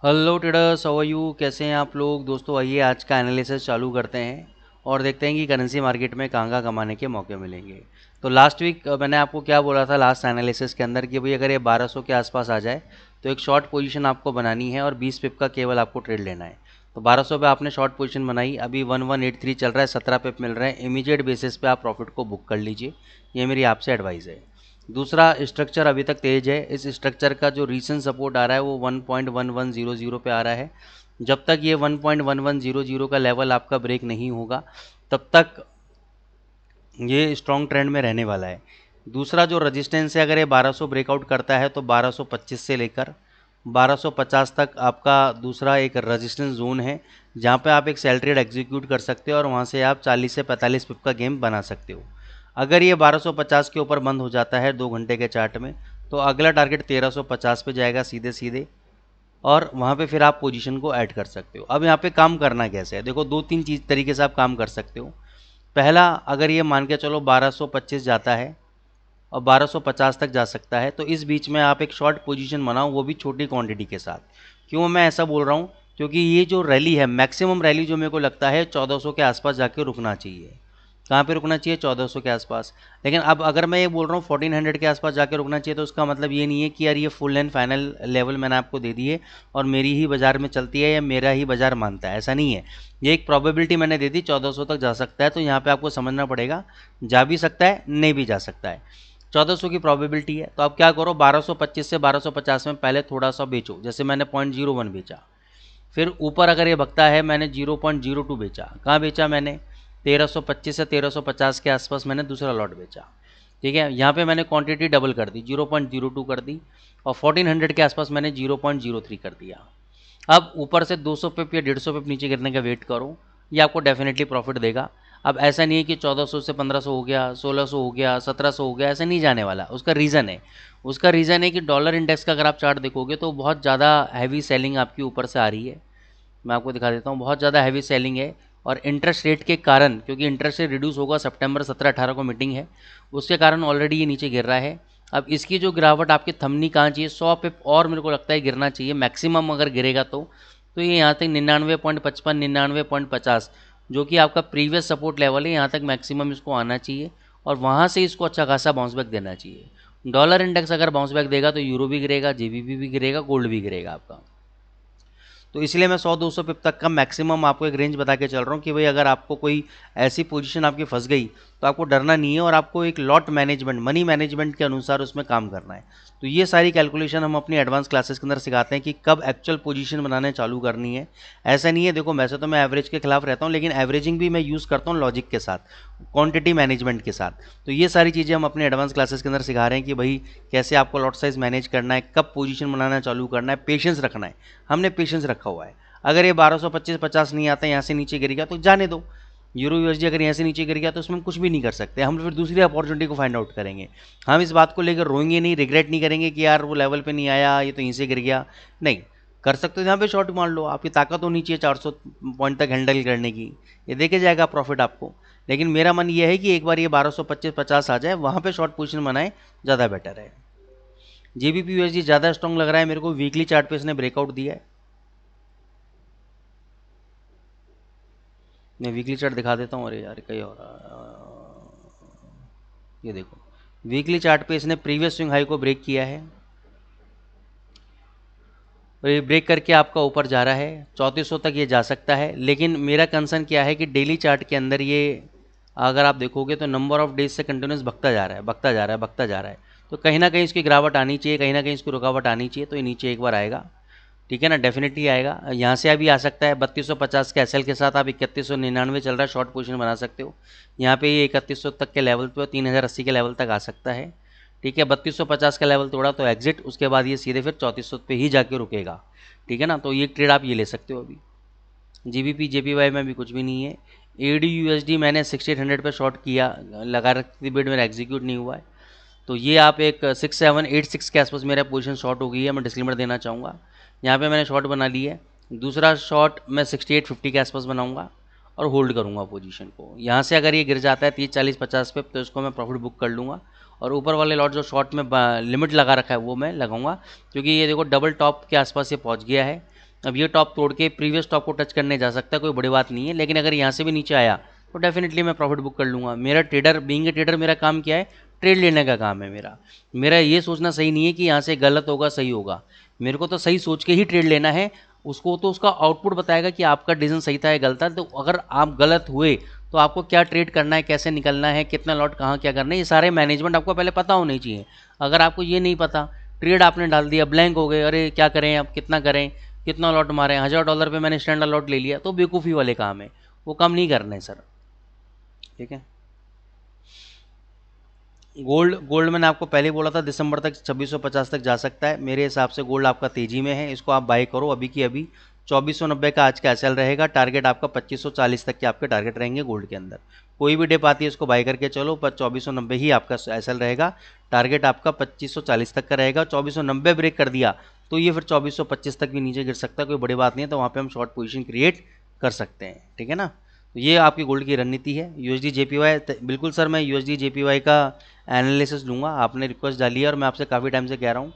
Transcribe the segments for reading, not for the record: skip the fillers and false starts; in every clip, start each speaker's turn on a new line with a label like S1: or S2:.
S1: Hello traders, how are you? कैसे हैं आप लोग? दोस्तों आइए आज का एनालिसिस चालू करते हैं और देखते हैं कि करेंसी मार्केट में कहाँ कमाने के मौके मिलेंगे। तो लास्ट वीक मैंने आपको क्या बोला था लास्ट एनालिसिस के अंदर कि भाई अगर ये 1200 के आसपास आ जाए तो एक शॉर्ट पोजीशन आपको बनानी है और 20 पिप का केवल आपको ट्रेड लेना है। तो 1200 पे आपने शॉर्ट पोजीशन बनाई, अभी 1183 चल रहा है, 17 पिप मिल रहे हैं, इमीडिएट बेसिस पे आप प्रॉफिट को बुक कर लीजिए। ये मेरी आपसे एडवाइस है। दूसरा, स्ट्रक्चर अभी तक तेज है। इस स्ट्रक्चर का जो रीसेंट सपोर्ट आ रहा है वो 1.1100 पे आ रहा है। जब तक ये 1.1100 का लेवल आपका ब्रेक नहीं होगा तब तक ये स्ट्रॉन्ग ट्रेंड में रहने वाला है। दूसरा जो रजिस्टेंस है, अगर ये 1200 ब्रेकआउट करता है तो 1225 से लेकर 1250 तक आपका दूसरा एक रजिस्टेंस जोन है, जहाँ पे आप एक सेल ट्रेड एग्जीक्यूट कर सकते हो और वहाँ से आप 40 से 45 पिप का गेम बना सकते हो। अगर ये 1250 के ऊपर बंद हो जाता है 2 घंटे के चार्ट में तो अगला टारगेट 1350 पे जाएगा सीधे सीधे, और वहाँ पे फिर आप पोजीशन को ऐड कर सकते हो। अब यहाँ पे काम करना कैसे है, देखो दो तीन चीज़ तरीके से आप काम कर सकते हो। पहला, अगर ये मान के चलो 1225 जाता है और 1250 तक जा सकता है तो इस बीच में आप एक शॉर्ट पोजीशन बनाओ, वो भी छोटी क्वांटिटी के साथ। क्यों मैं ऐसा बोल रहा हूँ? क्योंकि ये जो रैली है, मैक्सिमम रैली जो मेरे को लगता है 1400 के आसपास जाके रुकना चाहिए। कहाँ पे रुकना चाहिए? 1400 के आसपास। लेकिन अब अगर मैं ये बोल रहा हूँ 1400 के आसपास जाके रुकना चाहिए तो उसका मतलब ये नहीं है कि यार ये फुल एंड फाइनल लेवल मैंने आपको दे दिए और मेरी ही बाजार में चलती है या मेरा ही बाजार मानता है, ऐसा नहीं है। ये एक प्रोबेबिलिटी मैंने दे दी 1400 तक जा सकता है, तो यहाँ पे आपको समझना पड़ेगा जा भी सकता है, नहीं भी जा सकता है। 1400 की प्रोबेबिलिटी है तो आप क्या करो, 1225 से 1250 में पहले थोड़ा सा बेचो, जैसे मैंने 0.01 बेचा। फिर ऊपर अगर ये भगता है, मैंने 0.02 बेचा। कहाँ बेचा मैंने? 1325 से 1350 के आसपास मैंने दूसरा लॉट बेचा। ठीक है, यहाँ पे मैंने क्वांटिटी डबल कर दी, 0.02 कर दी, और 1400 के आसपास मैंने 0.03 कर दिया। अब ऊपर से 200 पिप या 150 पिप नीचे गिरने का वेट करो, ये आपको डेफिनेटली प्रॉफिट देगा। अब ऐसा नहीं है कि 1400 से 1500 हो गया, 1600 हो गया, 1700 हो गया, ऐसा नहीं जाने वाला। उसका रीज़न है, कि डॉलर इंडेक्स का अगर आप चार्ट देखोगे तो बहुत ज़्यादा हैवी सेलिंग आपकी ऊपर से आ रही है। मैं आपको दिखा देता हूँ, बहुत ज़्यादा हैवी सेलिंग है। और इंटरेस्ट रेट के कारण, क्योंकि इंटरेस्ट रेट रिड्यूस होगा, सितंबर 17-18 को मीटिंग है, उसके कारण ऑलरेडी ये नीचे गिर रहा है। अब इसकी जो गिरावट आपकी थमनी कहाँ चाहिए? 100 पिप और मेरे को लगता है गिरना चाहिए मैक्सिमम, अगर गिरेगा तो ये यहाँ तक 99.55, 99.50 जो कि आपका प्रीवियस सपोर्ट लेवल है, यहाँ तक मैक्सिमम इसको आना चाहिए और वहाँ से इसको अच्छा खासा बाउंस बैक देना चाहिए। डॉलर इंडेक्स अगर बाउंस बैक देगा तो यूरो भी गिरेगा, जेबीपी भी गिरेगा, गोल्ड भी गिरेगा आपका। तो इसलिए मैं 100-200 पिप तक का मैक्सिमम आपको एक रेंज बता के चल रहा हूँ कि भाई अगर आपको कोई ऐसी पोजीशन आपकी फंस गई तो आपको डरना नहीं है और आपको एक लॉट मैनेजमेंट, मनी मैनेजमेंट के अनुसार उसमें काम करना है। तो ये सारी कैलकुलेशन हम अपनी एडवांस क्लासेस के अंदर सिखाते हैं कि कब एक्चुअल पोजीशन बनाने चालू करनी है। ऐसा नहीं है, देखो वैसे तो मैं एवरेज के खिलाफ रहता हूँ, लेकिन एवरेजिंग भी मैं यूज़ करता हूँ लॉजिक के साथ, क्वांटिटी मैनेजमेंट के साथ। तो ये सारी चीज़ें हम अपने एडवांस क्लासेस के अंदर सिखा रहे हैं कि भाई कैसे आपको लॉट साइज मैनेज करना है, कब पोजीशन बनाना चालू करना है, पेशेंस रखना है। हमने पेशेंस रखा हुआ है। अगर ये 1225-50 नहीं आता, यहाँ से नीचे गिर गया तो जाने दो। यूरो यूएसडी अगर यहाँ से नीचे गिर गया तो उसमें हम कुछ भी नहीं कर सकते, हम फिर दूसरी अपॉर्चुनिटी को फाइंड आउट करेंगे। हम इस बात को लेकर रोएंगे नहीं, रिग्रेट नहीं करेंगे कि यार वो लेवल पे नहीं आया, ये तो यहीं से गिर गया। नहीं, कर सकते हो यहाँ पे शॉर्ट मार लो, आपकी ताकत होनी चाहिए 400 पॉइंट तक हैंडल करने की, ये देखे जाएगा प्रॉफिट आपको। लेकिन मेरा मन ये है कि एक बार ये 1225-50 आ जाए, वहाँ पे शॉर्ट पोजीशन बनाए, ज़्यादा बेटर है। जेबीपी यूएसडी ज़्यादा स्ट्रॉन्ग लग रहा है मेरे को, वीकली चार्ट पे इसने ब्रेकआउट दिया है। मैं वीकली चार्ट दिखा देता हूँ। अरे यार कहीं और ये देखो, वीकली चार्ट पे इसने प्रीवियस स्विंग हाई को ब्रेक किया है और ये ब्रेक करके आपका ऊपर जा रहा है, 3400 तक ये जा सकता है। लेकिन मेरा कंसर्न क्या है कि डेली चार्ट के अंदर ये अगर आप देखोगे तो नंबर ऑफ डेज से कंटिन्यूस भगता जा रहा है, भगता जा रहा है, भगता जा रहा है। तो कहीं ना कहीं इसकी गिरावट आनी चाहिए, कहीं ना कहीं इसकी रुकावट आनी चाहिए, तो ये नीचे एक बार आएगा। ठीक है ना, डेफिनेटली आएगा। यहाँ से अभी आ सकता है 3250 के एसएल के साथ, आप 3199 चल रहा है, शॉर्ट पोजीशन बना सकते हो। यहाँ पे ये 3100 तक के लेवल पे 3080 के लेवल तक आ सकता है। ठीक है, 3250 का लेवल तोड़ा तो एग्जिट, उसके बाद ये सीधे फिर 3400 पे ही जाके रुकेगा। ठीक है ना, तो ये ट्रेड आप ये ले सकते हो। अभी जीबीपी जेपीवाई में भी कुछ भी नहीं है। एडी यूएसडी मैंने 6800 पे शॉर्ट किया, लगा रखी थी बिड, मेरा एग्जीक्यूट नहीं हुआ है। तो ये आप एक 6786 के आसपास मेरा पोजीशन शॉर्ट हो गई है, मैं डिस्क्लेमर देना चाहूँगा। यहाँ पे मैंने शॉर्ट बना ली है। दूसरा शॉर्ट मैं 6850 के आसपास बनाऊँगा और होल्ड करूँगा पोजीशन को। यहाँ से अगर ये गिर जाता है 30-40-50 पे तो इसको मैं प्रॉफिट बुक कर लूँगा। और ऊपर वाले लॉट जो शॉर्ट में लिमिट लगा रखा है वो मैं लगाऊंगा, क्योंकि ये देखो डबल टॉप के आसपास ये पहुँच गया है। अब ये टॉप तोड़ के प्रीवियस टॉप को टच करने जा सकता है, कोई बड़ी बात नहीं है, लेकिन अगर यहाँ से भी नीचे आया तो डेफिनेटली मैं प्रॉफिट बुक कर लूँगा। मेरा ट्रेडर, बीइंग ए ट्रेडर, मेरा काम क्या है? ट्रेड लेने का काम है मेरा। मेरा ये सोचना सही नहीं है कि यहाँ से गलत होगा सही होगा, मेरे को तो सही सोच के ही ट्रेड लेना है। उसको तो उसका आउटपुट बताएगा कि आपका डिसीजन सही था या गलत था। तो अगर आप गलत हुए तो आपको क्या ट्रेड करना है, कैसे निकलना है, कितना लॉट कहाँ क्या करना है, ये सारे मैनेजमेंट आपको पहले पता होनी चाहिए। अगर आपको ये नहीं पता, ट्रेड आपने डाल दिया, ब्लैंक हो गए, अरे क्या करें अब, कितना करें, कितना लॉट मारें, $1000 पे मैंने स्टैंडर्ड लॉट ले लिया, तो बेवकूफ़ी वाले काम है, वो काम नहीं करना है सर। ठीक है। गोल्ड मैंने आपको पहले ही बोला था दिसंबर तक 2650 तक जा सकता है। मेरे हिसाब से गोल्ड आपका तेजी में है, इसको आप बाय करो अभी की अभी। 2490 का आज का एसएल रहेगा, टारगेट आपका 2540 तक के आपके टारगेट रहेंगे गोल्ड के अंदर। कोई भी डिप आती है इसको बाय करके चलो, पर 2490 ही आपका एसएल रहेगा, टारगेट आपका 2540 तक का रहेगा। 2490 ब्रेक कर दिया तो ये फिर 2425 तक भी नीचे गिर सकता है, कोई बड़ी बात नहीं है, तो वहाँ पर हम शॉर्ट पोजिशन क्रिएट कर सकते हैं। ठीक है ना। तो ये आपकी गोल्ड की रणनीति है। यूएसडी जेपीवाई, बिल्कुल सर मैं यूएसडी जेपीवाई का एनालिसिस लूँगा, आपने रिक्वेस्ट डाली है और मैं आपसे काफ़ी टाइम से कह रहा हूँ।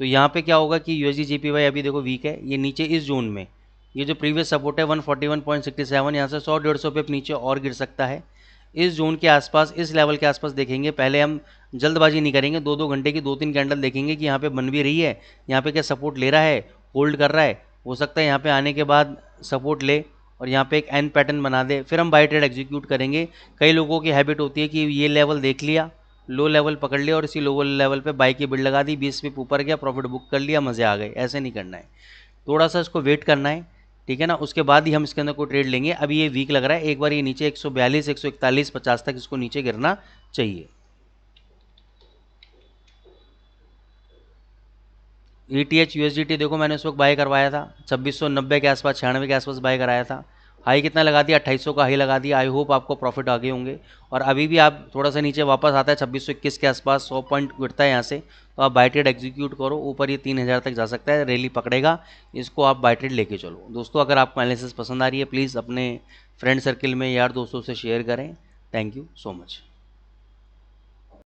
S1: तो यहाँ पे क्या होगा कि यूएसडी जेपीवाई अभी देखो वीक है, ये नीचे इस जोन में, ये जो प्रीवियस सपोर्ट है 141.67, यहाँ से 100-150 पे नीचे और गिर सकता है। इस जोन के आसपास, इस लेवल के आसपास देखेंगे। पहले हम जल्दबाजी नहीं करेंगे, 2-2 घंटे की 2-3 कैंडल देखेंगे कि यहाँ पे बन भी रही है, यहाँ पे क्या सपोर्ट ले रहा है, होल्ड कर रहा है, हो सकता है यहाँ पे आने के बाद सपोर्ट ले और यहाँ पे एक एन पैटर्न बना दे, फिर हम बाय ट्रेड एग्जीक्यूट करेंगे। कई लोगों की हैबिट होती है कि ये लेवल देख लिया, लो लेवल पकड़ लिया और इसी लो लेवल पे बाई की बिल्ड लगा दी, 20 पे ऊपर गया, प्रॉफिट बुक कर लिया, मज़े आ गए। ऐसे नहीं करना है, थोड़ा सा इसको वेट करना है। ठीक है ना, उसके बाद ही हम इसके अंदर कोई ट्रेड लेंगे। अभी ये वीक लग रहा है, एक बार ये नीचे 142, 141, 50 तक इसको नीचे गिरना चाहिए। ETH USDT देखो मैंने उस वक्त बाय करवाया था 2690 के आसपास, 96 के आसपास बाय कराया था। हाई कितना लगा दिया? 2800 का हाई लगा दिया। आई होप आपको प्रॉफिट आ गए होंगे। और अभी भी आप थोड़ा सा नीचे वापस आता है 2621 के आसपास, 100 पॉइंट गिरता है यहाँ से, तो आप बाय ट्रेड एग्जीक्यूट करो। ऊपर ये 3000 तक जा सकता है, रैली पकड़ेगा, इसको आप बाय ट्रेड लेके चलो। दोस्तों अगर आपको एनालिसिस पसंद आ रही है, प्लीज़ अपने फ्रेंड सर्किल में यार दोस्तों से शेयर करें। Thank you so much.